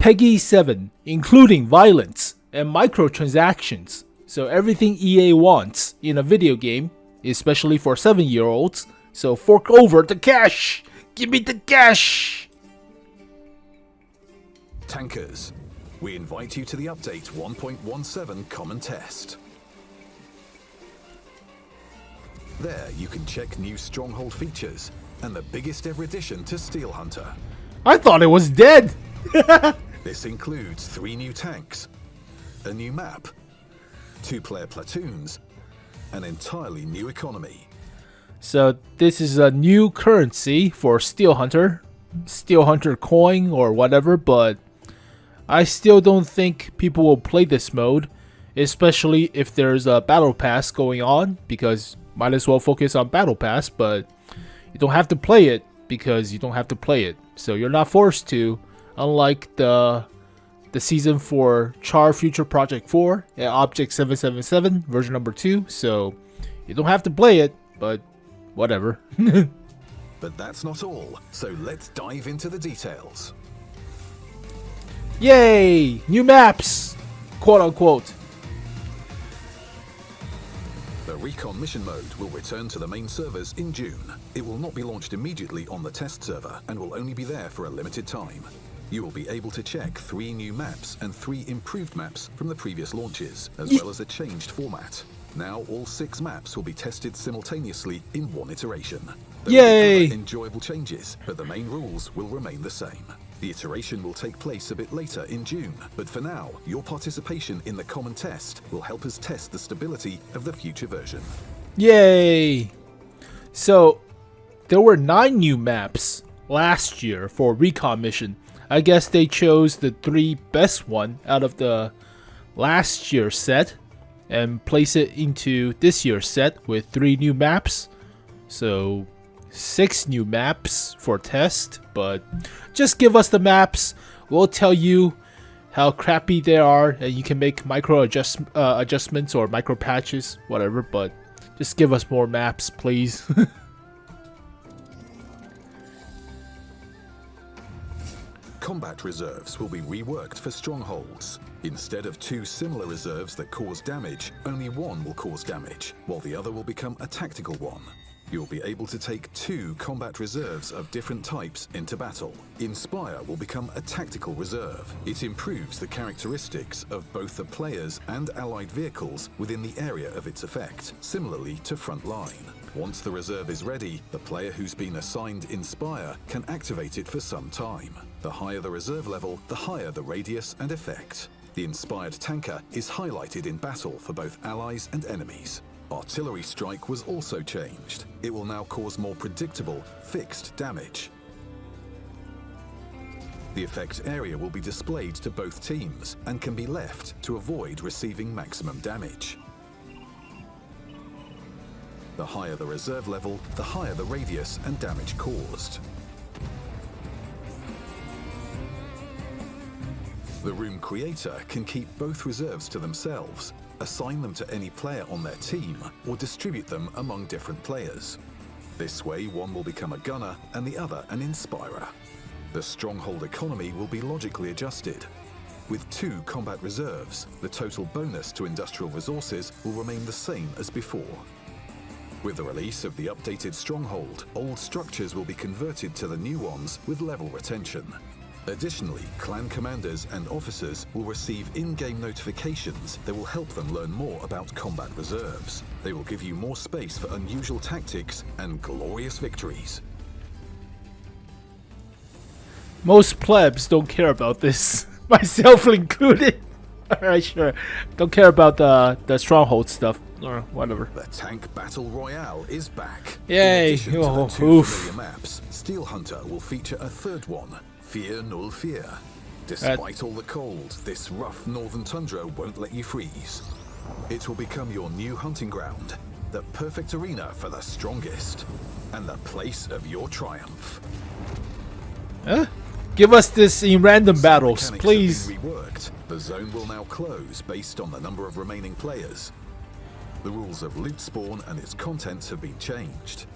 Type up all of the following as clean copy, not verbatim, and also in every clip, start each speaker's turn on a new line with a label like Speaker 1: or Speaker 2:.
Speaker 1: Peggy 7, including violence and microtransactions. So everything EA wants in a video game, especially for 7-year-olds. So fork over the cash! Give me the cash!
Speaker 2: Tankers, we invite you to the update 1.17 common test. There you can check new stronghold features and the biggest ever addition to Steel Hunter.
Speaker 1: I thought it was dead!
Speaker 2: This includes 3 new tanks, a new map, 2-player platoons, an entirely new economy.
Speaker 1: So this is a new currency for Steel Hunter coin or whatever, but I still don't think people will play this mode, especially if there's a battle pass going on, because might as well focus on battle pass, but you don't have to play it because you don't have to play it. So you're not forced to, unlike the season for Char Future Project 4 and Object 777 version number 2. So you don't have to play it, but whatever.
Speaker 2: But that's not all, so let's dive into the details.
Speaker 1: Yay! New maps! Quote unquote.
Speaker 2: The Recon Mission Mode will return to the main servers in June. It will not be launched immediately on the test server and will only be there for a limited time. You will be able to check 3 new maps and 3 improved maps from the previous launches, as well as a changed format. Now all 6 maps will be tested simultaneously in one iteration. There
Speaker 1: Yay!
Speaker 2: will be other enjoyable changes, but the main rules will remain the same. The iteration will take place a bit later in June, but for now, your participation in the common test will help us test the stability of the future version.
Speaker 1: Yay! So, there were 9 new maps last year for Recon Mission. I guess they chose the 3 best one out of the last year's set and place it into this year's set with 3 new maps. So 6 new maps for test, but just give us the maps. We'll tell you how crappy they are, and you can make micro adjustments or micro patches, whatever, but just give us more maps, please.
Speaker 2: Combat reserves will be reworked for strongholds. Instead of 2 similar reserves that cause damage, only one will cause damage, while the other will become a tactical one. You'll be able to take 2 combat reserves of different types into battle. Inspire will become a tactical reserve. It improves the characteristics of both the players and allied vehicles within the area of its effect, similarly to Frontline. Once the reserve is ready, the player who's been assigned Inspire can activate it for some time. The higher the reserve level, the higher the radius and effect. The inspired tanker is highlighted in battle for both allies and enemies. Artillery strike was also changed. It will now cause more predictable, fixed damage. The effect area will be displayed to both teams and can be left to avoid receiving maximum damage. The higher the reserve level, the higher the radius and damage caused. The room creator can keep both reserves to themselves, assign them to any player on their team, or distribute them among different players. This way, one will become a gunner and the other an inspirer. The stronghold economy will be logically adjusted. With 2 combat reserves, the total bonus to industrial resources will remain the same as before. With the release of the updated stronghold, old structures will be converted to the new ones with level retention. Additionally, clan commanders and officers will receive in-game notifications that will help them learn more about combat reserves. They will give you more space for unusual tactics and glorious victories.
Speaker 1: Most plebs don't care about this, myself included. Alright, sure. Don't care about the stronghold stuff or whatever.
Speaker 2: The Tank Battle Royale is back.
Speaker 1: Yay!
Speaker 2: In addition to the 2 familiar maps, Steel Hunter will feature a 3rd one, Fear Null Fear. Despite all the cold, this rough northern tundra won't let you freeze. It will become your new hunting ground, the perfect arena for the strongest, and the place of your triumph.
Speaker 1: Give us this in random battles,
Speaker 2: Mechanics
Speaker 1: please.
Speaker 2: have been reworked. The zone will now close based on the number of remaining players. The rules of loot spawn and its contents have been changed.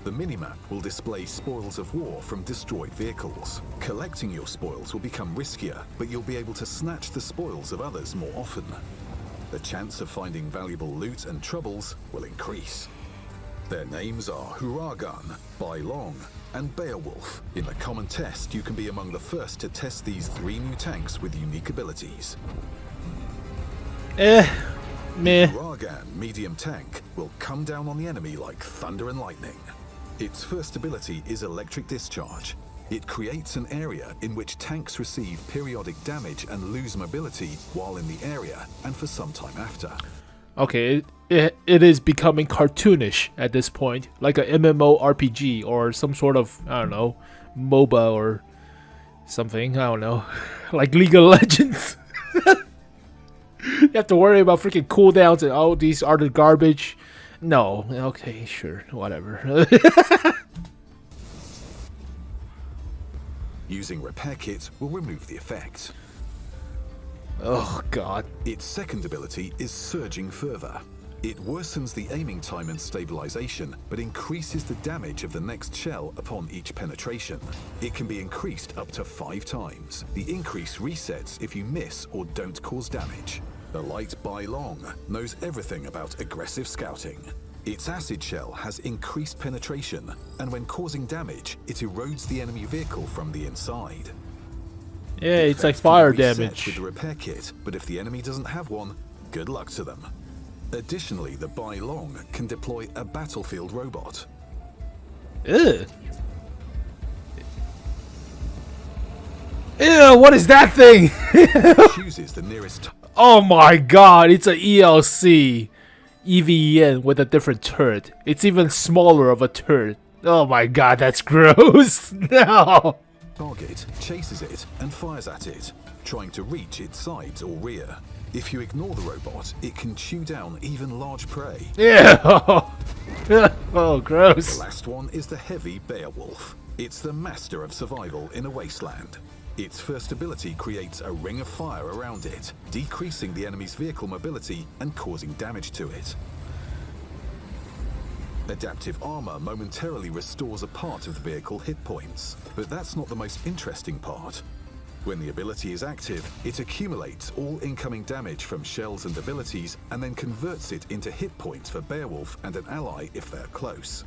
Speaker 2: The minimap will display spoils of war from destroyed vehicles. Collecting your spoils will become riskier, but you'll be able to snatch the spoils of others more often. The chance of finding valuable loot and troubles will increase. Their names are Huragan, Bailong, and Beowulf. In the common test, you can be among the first to test these 3 new tanks with unique abilities.
Speaker 1: Meh.
Speaker 2: Huragan medium tank will come down on the enemy like thunder and lightning. Its first ability is electric discharge. It creates an area in which tanks receive periodic damage and lose mobility while in the area and for some time after.
Speaker 1: Okay, it is becoming cartoonish at this point, like a MMORPG or some sort of, I don't know, MOBA or something, I don't know, like League of Legends. You have to worry about freaking cooldowns and all these are the garbage. No, okay, sure, whatever.
Speaker 2: Using repair kit will remove the effect.
Speaker 1: Oh god.
Speaker 2: Its second ability is Surging Fervor. It worsens the aiming time and stabilization, but increases the damage of the next shell upon each penetration. It can be increased up to 5 times. The increase resets if you miss or don't cause damage. The light Bailong knows everything about aggressive scouting. Its acid shell has increased penetration, and when causing damage, it erodes the enemy vehicle from the inside.
Speaker 1: Yeah, it's like fire
Speaker 2: reset
Speaker 1: damage.
Speaker 2: with the repair kit, but if the enemy doesn't have one, good luck to them. Additionally, the Bailong can deploy a battlefield robot.
Speaker 1: Ew. Ew, what is that thing?
Speaker 2: Chooses the nearest.
Speaker 1: Oh my god, it's a ELC EVEN with a different turret. It's even smaller of a turret. Oh my god, that's gross. No.
Speaker 2: Target chases it and fires at it, trying to reach its sides or rear. If you ignore the robot, it can chew down even large prey.
Speaker 1: Ew. Oh,
Speaker 2: The
Speaker 1: gross.
Speaker 2: last one is the heavy Beowulf. It's the master of survival in a wasteland. Its first ability creates a ring of fire around it, decreasing the enemy's vehicle mobility and causing damage to it. Adaptive armor momentarily restores a part of the vehicle hit points, but that's not the most interesting part. When the ability is active, it accumulates all incoming damage from shells and abilities and then converts it into hit points for Beowulf and an ally if they're close.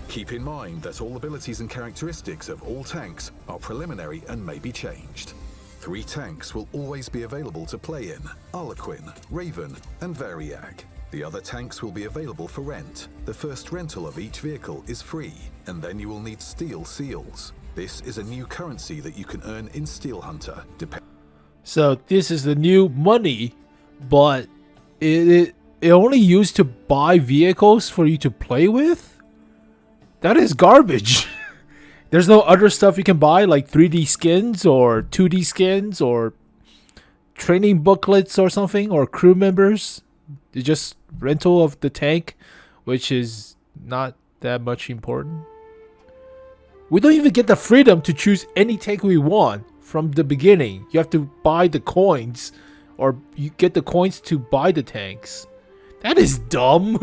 Speaker 2: Keep in mind that all abilities and characteristics of all tanks are preliminary and may be changed. 3 tanks will always be available to play in: Arlequin, Raven, and Variag. The other tanks will be available for rent. The first rental of each vehicle is free, and then you will need Steel Seals. This is a new currency that you can earn in Steel Hunter.
Speaker 1: So this is the new money, but it only used to buy vehicles for you to play with? That is garbage. There's no other stuff you can buy, like 3D skins or 2D skins or training booklets or something, or crew members. It's just rental of the tank, which is not that much important. We don't even get the freedom to choose any tank we want from the beginning. You have to buy the coins, or you get the coins to buy the tanks. That is dumb.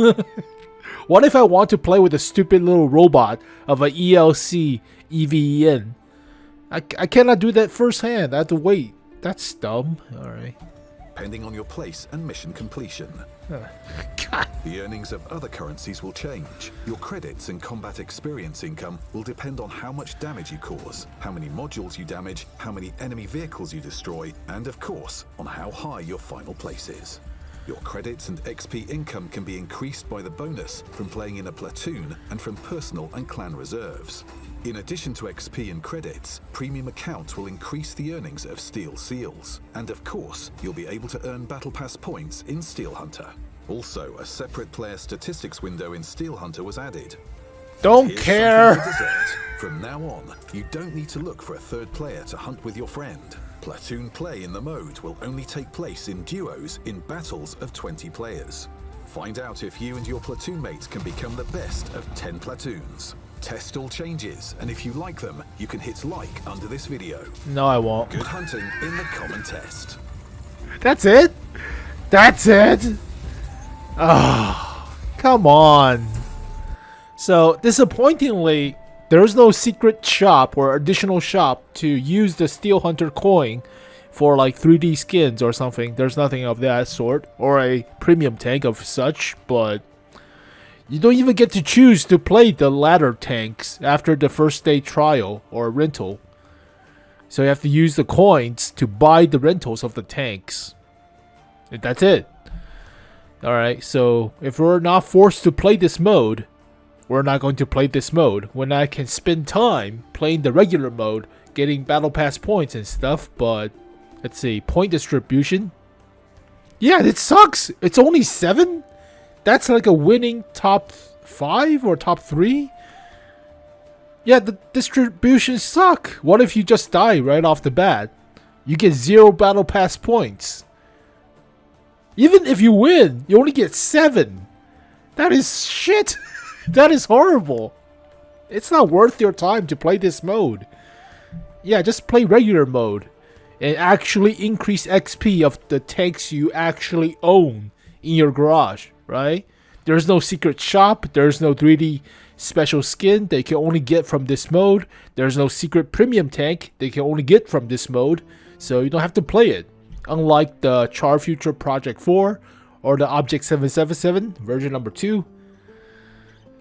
Speaker 1: What if I want to play with a stupid little robot of a ELC EVEN? I cannot do that firsthand. I have to wait. That's dumb. Alright.
Speaker 2: Depending on your place and mission completion.
Speaker 1: God.
Speaker 2: The earnings of other currencies will change. Your credits and combat experience income will depend on how much damage you cause, how many modules you damage, how many enemy vehicles you destroy, and of course, on how high your final place is. Your credits and XP income can be increased by the bonus from playing in a platoon and from personal and clan reserves. In addition to XP and credits, premium accounts will increase the earnings of Steel Seals. And of course, you'll be able to earn Battle Pass points in Steel Hunter. Also, a separate player statistics window in Steel Hunter was added.
Speaker 1: Don't
Speaker 2: Here's
Speaker 1: care.
Speaker 2: something for dessert. From now on, you don't need to look for a third player to hunt with your friend. Platoon play in the mode will only take place in duos in battles of 20 players. Find out if you and your platoon mates can become the best of 10 platoons. Test all changes, and if you like them, you can hit like under this video.
Speaker 1: No, I won't.
Speaker 2: Good hunting in the common test.
Speaker 1: That's it? That's it? Oh, come on. So disappointingly, there's no secret shop or additional shop to use the Steel Hunter coin for like 3D skins or something. There's nothing of that sort, or a premium tank of such, but you don't even get to choose to play the ladder tanks after the first day trial or rental. So you have to use the coins to buy the rentals of the tanks. And that's it. Alright, so if we're not forced to play this mode, we're not going to play this mode when I can spend time playing the regular mode, getting battle pass points and stuff. But let's see, point distribution. Yeah, it sucks. It's only 7? That's like a winning top 5 or top 3? Yeah, the distributions suck. What if you just die right off the bat? You get 0 battle pass points. Even if you win, you only get 7. That is shit. That is horrible. It's not worth your time to play this mode. Yeah, just play regular mode and actually increase XP of the tanks you actually own in your garage, right? There's no secret shop. There's no 3D special skin they can only get from this mode. There's no secret premium tank they can only get from this mode. So you don't have to play it. Unlike the Char Future Project 4 or the Object 777 version number 2.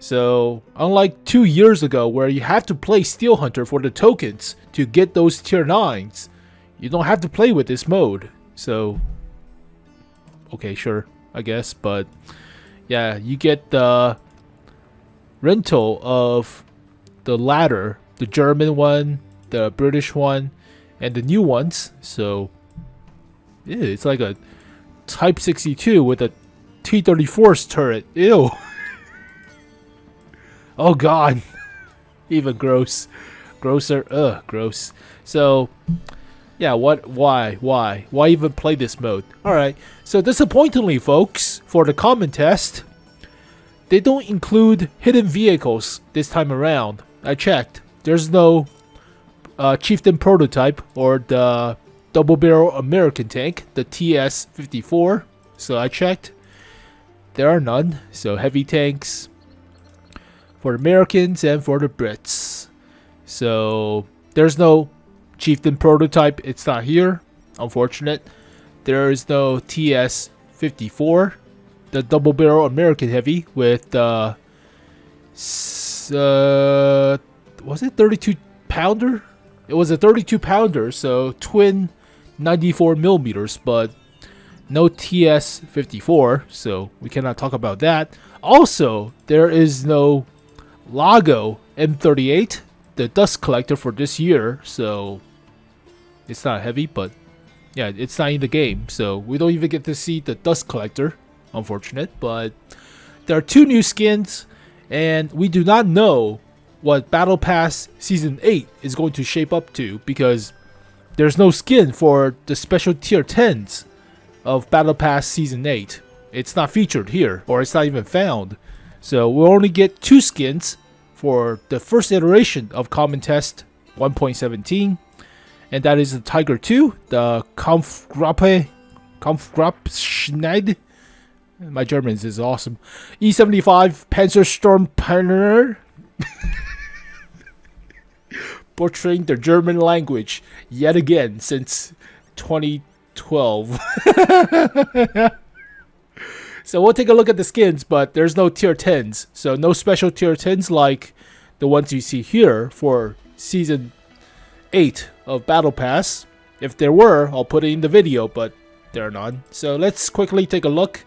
Speaker 1: So, unlike 2 years ago where you have to play Steel Hunter for the tokens to get those tier 9s, you don't have to play with this mode. So, okay, sure, I guess. But, yeah, you get the rental of the ladder, the German one, the British one, and the new ones. So, yeah, it's like a Type 62 with a T-34's turret. Ew. Oh god. Even gross. Grosser. Ugh, gross. So, yeah, why even play this mode? Alright, so disappointingly, folks, for the common test, they don't include hidden vehicles this time around. I checked. There's no Chieftain prototype or the double barrel American tank, the TS-54. So I checked. There are none. So heavy tanks for the Americans and for the Brits. So there's no Chieftain prototype. It's not here. Unfortunate. There is no TS-54, the double barrel American heavy with was it 32 pounder? It was a 32 pounder, so twin 94 millimeters, but no TS-54, so we cannot talk about that. Also, there is no Lago M38, the dust collector for this year, so it's not heavy, but yeah, it's not in the game, so we don't even get to see the dust collector. Unfortunate, but there are 2 new skins, and we do not know what Battle Pass Season 8 is going to shape up to, because there's no skin for the special tier 10s of Battle Pass Season 8. It's not featured here, or it's not even found. So we'll only get 2 skins for the first iteration of Common Test 1.17, and that is the Tiger 2, the Kampfgruppe Schneide. My German is awesome. E75 Panzersturmpionier. Portraying the German language yet again since 2012. So we'll take a look at the skins, but there's no tier 10s. So no special tier 10s like the ones you see here for Season 8 of Battle Pass. If there were, I'll put it in the video, but there are none. So let's quickly take a look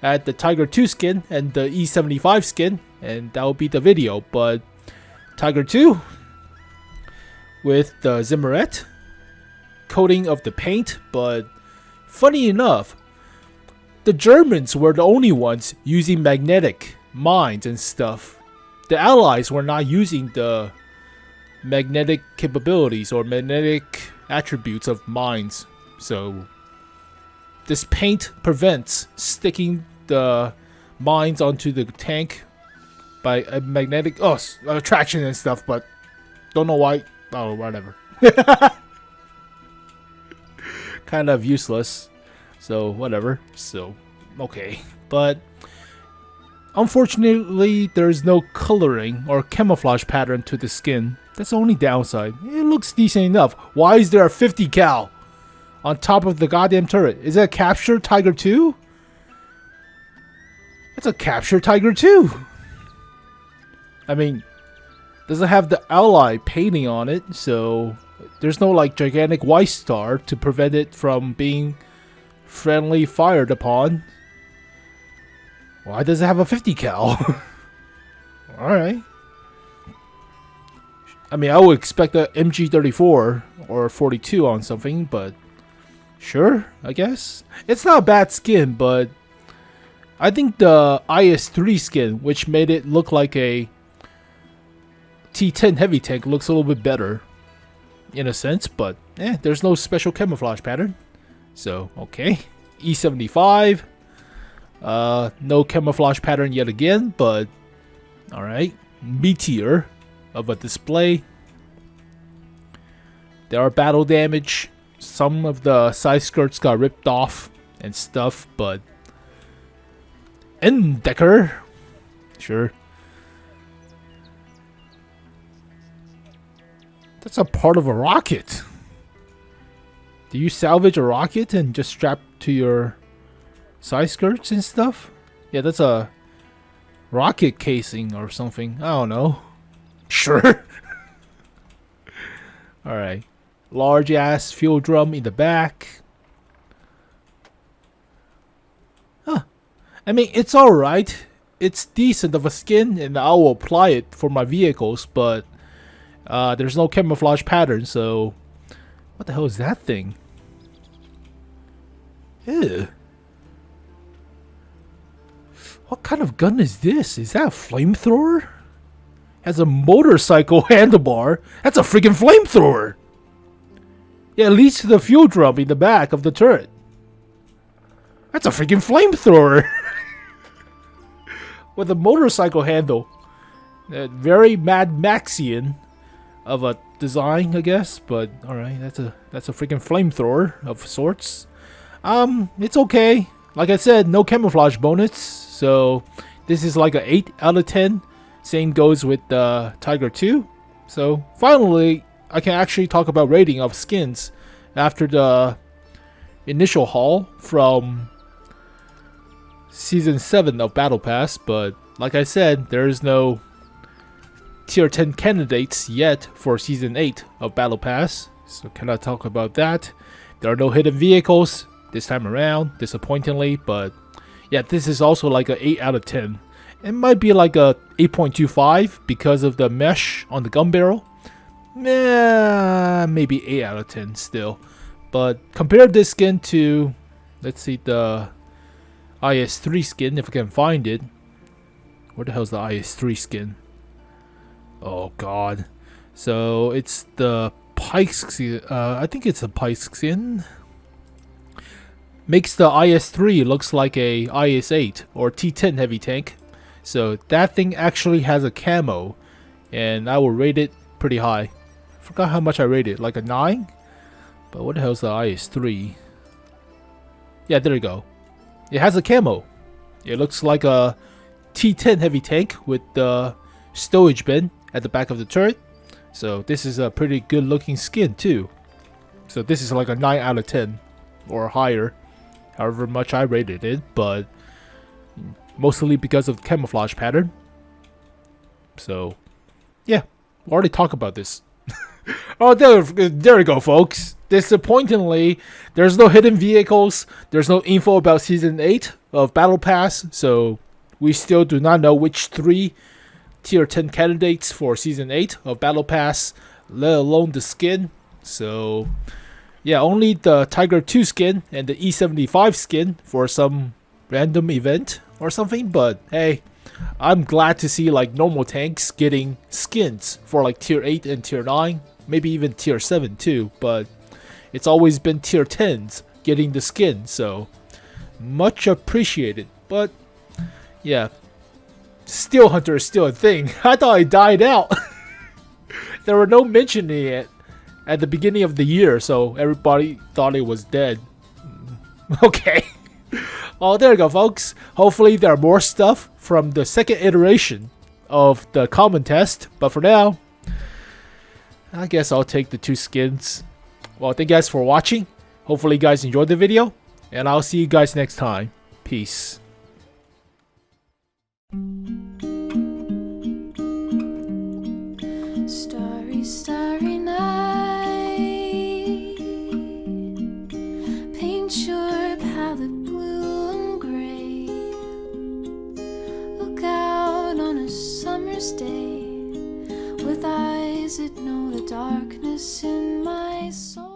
Speaker 1: at the Tiger 2 skin and the E75 skin, and that will be the video. But Tiger 2 with the Zimmerette coating of the paint, but funny enough, the Germans were the only ones using magnetic mines and stuff. The Allies were not using the magnetic capabilities or magnetic attributes of mines. So this paint prevents sticking the mines onto the tank by a magnetic attraction and stuff, but don't know why. Oh, whatever. Kind of useless. So, whatever. So, okay. But Unfortunately, there's no coloring or camouflage pattern to the skin. That's the only downside. It looks decent enough. Why is there a 50 cal on top of the goddamn turret? Is that a Capture Tiger 2? That's a Capture Tiger 2. I mean, doesn't have the ally painting on it, so there's no like gigantic white star to prevent it from being friendly fired upon. Why does it have a 50 cal? Alright. I mean, I would expect a MG34 or 42 on something, but sure, I guess. It's not a bad skin, but I think the IS-3 skin, which made it look like a T10 heavy tank, looks a little bit better in a sense, but there's no special camouflage pattern. So, okay. E75. No camouflage pattern yet again, but alright. Meteor of a display. There are battle damage. Some of the side skirts got ripped off and stuff, but Endecker. Sure. That's a part of a rocket. Do you salvage a rocket and just strap to your side skirts and stuff? Yeah, that's a rocket casing or something. I don't know. Sure. Alright. Large ass fuel drum in the back. Huh. I mean, it's alright. It's decent of a skin and I will apply it for my vehicles, but there's no camouflage pattern, so what the hell is that thing? Ew. What kind of gun is this? Is that a flamethrower? Has a motorcycle handlebar. That's a freaking flamethrower. Yeah, it leads to the fuel drum in the back of the turret. That's a freaking flamethrower. With a motorcycle handle. Very Mad Maxian of a design, I guess, but alright, that's a freaking flamethrower of sorts. It's okay. Like I said, no camouflage bonus, so this is like a 8 out of 10. Same goes with the Tiger 2. So finally, I can actually talk about rating of skins after the initial haul from Season 7 of Battle Pass, but like I said, there is no Tier 10 candidates yet for Season 8 of Battle Pass, so cannot talk about that. There are no hidden vehicles this time around, disappointingly, but yeah, this is also like a 8 out of 10. It might be like a 8.25 because of the mesh on the gun barrel. Maybe 8 out of 10 still. But compare this skin to, let's see, the IS-3 skin, if I can find it. Where the hell is the IS-3 skin? Oh god. So it's the Pike Skin. I think it's a Pike Skin. Makes the IS-3 looks like a IS-8 or T10 heavy tank. So that thing actually has a camo, and I will rate it pretty high. Forgot how much I rated, like a 9? But what the hell is the IS-3? Yeah, there you go. It has a camo. It looks like a T10 heavy tank with the stowage bin at the back of the turret. So this is a pretty good looking skin too. So this is like a 9 out of 10 or higher, however much I rated it, but mostly because of the camouflage pattern. So yeah, we already talked about this. Oh, there we go, folks. Disappointingly, there's no hidden vehicles. There's no info about Season 8 of Battle Pass, so we still do not know which 3 Tier 10 candidates for Season 8 of Battle Pass, let alone the skin. So yeah, only the Tiger 2 skin and the E75 skin for some random event or something, but hey, I'm glad to see like normal tanks getting skins for like Tier 8 and Tier 9, maybe even Tier 7 too, but it's always been Tier 10s getting the skin, so much appreciated. But yeah, Steel Hunter is still a thing. I thought it died out. There were no mentioning it at the beginning of the year, so everybody thought it was dead. Okay. Oh, there you go, folks. Hopefully there are more stuff from the second iteration of the common test. But for now, I guess I'll take the 2 skins. Well, thank you guys for watching. Hopefully you guys enjoyed the video. And I'll see you guys next time. Peace.
Speaker 3: Starry, starry night. Paint your palette blue and gray. Look out on a summer's day with eyes that know the darkness in my soul.